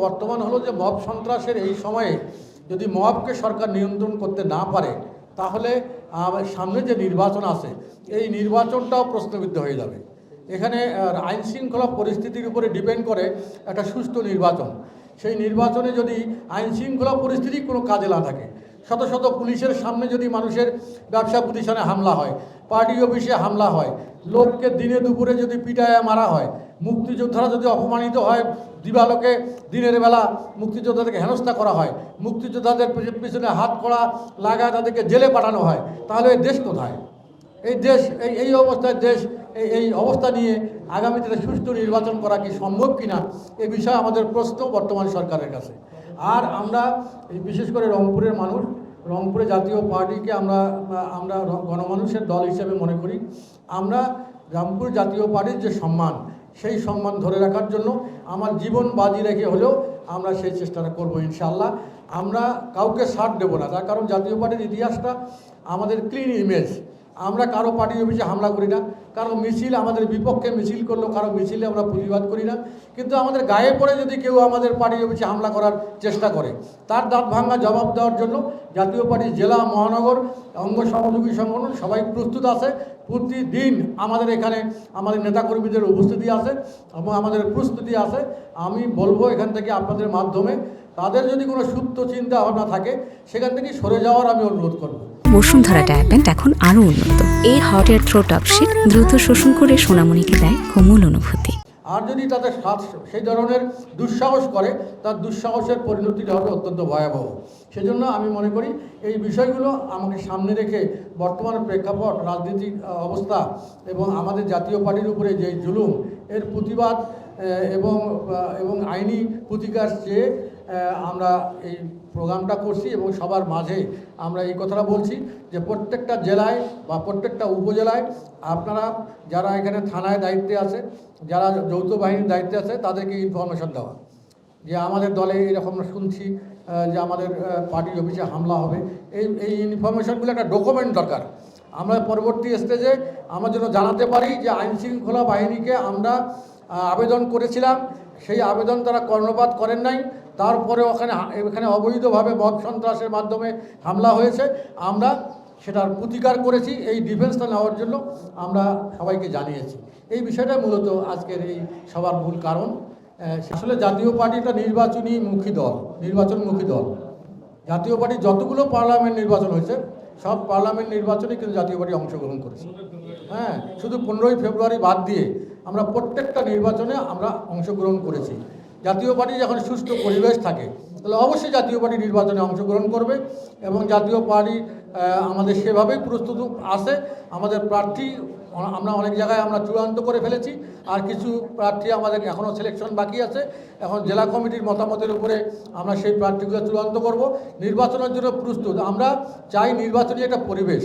বর্তমান হলো যে মব সন্ত্রাসের এই সময়ে যদি মবকে সরকার নিয়ন্ত্রণ করতে না পারে তাহলে সামনে যে নির্বাচন আছে এই নির্বাচনটাও প্রশ্নবিদ্ধ হয়ে যাবে। এখানে আইন শৃঙ্খলা পরিস্থিতির উপরে ডিপেন্ড করে একটা সুষ্ঠু নির্বাচন। সেই নির্বাচনে যদি আইন শৃঙ্খলা পরিস্থিতি কোনো কাজে না থাকে, শত শত পুলিশের সামনে যদি মানুষের ব্যবসা প্রতিষ্ঠানে হামলা হয়, পার্টি অফিসে হামলা হয়, লোককে দিনে দুপুরে যদি পিটায় মারা হয়, মুক্তিযোদ্ধারা যদি অপমানিত হয়, দিবালোকে দিনের বেলা মুক্তিযোদ্ধাদেরকে হেনস্থা করা হয়, মুক্তিযোদ্ধাদের পিছনে হাত কড়া লাগায় তাদেরকে জেলে পাঠানো হয়, তাহলে এই দেশ কোথায়? এই দেশ এই অবস্থায় এই অবস্থা নিয়ে আগামীতে সুষ্ঠু নির্বাচন করা কি সম্ভব কিনা এ বিষয়ে আমাদের প্রশ্ন বর্তমান সরকারের কাছে। আর আমরা বিশেষ করে রংপুরের মানুষ, রংপুরে জাতীয় পার্টিকে আমরা গণমানুষের দল হিসেবে মনে করি। আমরা রংপুর জাতীয় পার্টির যে সম্মান, সেই সম্মান ধরে রাখার জন্য আমার জীবন বাজি রেখে হলেও আমরা সেই চেষ্টাটা করব ইনশাআল্লাহ। আমরা কাউকে ছাড় দেবো না, তার কারণ জাতীয় পার্টির ইতিহাসটা আমাদের ক্লিন ইমেজ। আমরা কারো পার্টি অফিসে হামলা করি না, কারো মিছিল আমাদের বিপক্ষে মিছিল করলো, কারো মিছিলে আমরা প্রতিবাদ করি না। কিন্তু আমাদের গায়ে পড়ে যদি কেউ আমাদের পার্টি অফিসে হামলা করার চেষ্টা করে, তার দাঁত ভাঙা জবাব দেওয়ার জন্য জাতীয় পার্টির জেলা মহানগর অঙ্গ সহযোগী সংগঠন সবাই প্রস্তুত আছে। প্রতিদিন আমাদের এখানে আমাদের নেতাকর্মীদের উপস্থিতি আছে এবং আমাদের প্রস্তুতি আছে। আমি বলবো এখান থেকে আপনাদের মাধ্যমে তাদের যদি কোনো সুপ্ত চিন্তা ভাবনা থাকে সেখান থেকে সরে যাওয়ার আমি অনুরোধ করব। বসুন্ধরা ডায়াপেন্ট এখন আরও উন্নত। এই হট এয়ার থ্রো টপশিট দ্রুত শোষণ করে সোনামণিকে দেয় কোমল অনুভূতি। আর যদি তাদের সেই ধরনের দুঃসাহস করে, তার দুঃসাহসের পরিণতিটা হবে অত্যন্ত ভয়াবহ। সেজন্য আমি মনে করি এই বিষয়গুলো আমাকে সামনে রেখে বর্তমান প্রেক্ষাপট, রাজনৈতিক অবস্থা এবং আমাদের জাতীয় পার্টির উপরে যে জুলুম, এর প্রতিবাদ এবং আইনি প্রতিকার চেয়ে আমরা এই প্রোগ্রামটা করছি এবং সবার মাঝে আমরা এই কথাটা বলছি যে প্রত্যেকটা জেলায় বা প্রত্যেকটা উপজেলায় আপনারা যারা এখানে থানায় দায়িত্বে আছে, যারা যৌথ বাহিনীর দায়িত্বে আছে, তাদেরকে ইনফরমেশন দেওয়া যে আমাদের দলে এরকম শুনছি যে আমাদের পার্টি অফিসে হামলা হবে। এই ইনফরমেশনগুলো একটা ডকুমেন্ট দরকার। আমরা পরবর্তী স্টেজে আমরা যেন জানাতে পারি যে আইনশৃঙ্খলা বাহিনীকে আমরা আবেদন করেছিলাম, সেই আবেদন তারা কর্ণপাত করেন নাই, তারপরে এখানে অবৈধভাবে মব সন্ত্রাসের মাধ্যমে হামলা হয়েছে, আমরা সেটার প্রতিকার করেছি। এই ডিফেন্সটা নেওয়ার জন্য আমরা সবাইকে জানিয়েছি। এই বিষয়টা মূলত আজকের এই সবার মূল কারণ। আসলে জাতীয় পার্টি একটা নির্বাচনমুখী দল। জাতীয় পার্টি যতগুলো পার্লামেন্ট নির্বাচন হয়েছে সব পার্লামেন্ট নির্বাচনে কিন্তু জাতীয় পার্টি অংশগ্রহণ করেছে। হ্যাঁ, শুধু 15ই ফেব্রুয়ারি বাদ দিয়ে আমরা প্রত্যেকটা নির্বাচনে আমরা অংশগ্রহণ করেছি। জাতীয় পার্টি যখন সুষ্ঠু পরিবেশ থাকে তাহলে অবশ্যই জাতীয় পার্টি নির্বাচনে অংশগ্রহণ করবে এবং জাতীয় পার্টি আমাদের সেভাবেই প্রস্তুত আছে। আমাদের প্রার্থী আমরা অনেক জায়গায় আমরা চূড়ান্ত করে ফেলেছি, আর কিছু প্রার্থী আমাদের এখনও সিলেকশন বাকি আছে। এখন জেলা কমিটির মতামতের উপরে আমরা সেই প্রার্থীগুলো চূড়ান্ত করব। নির্বাচনের জন্য প্রস্তুত। আমরা চাই নির্বাচনী একটা পরিবেশ।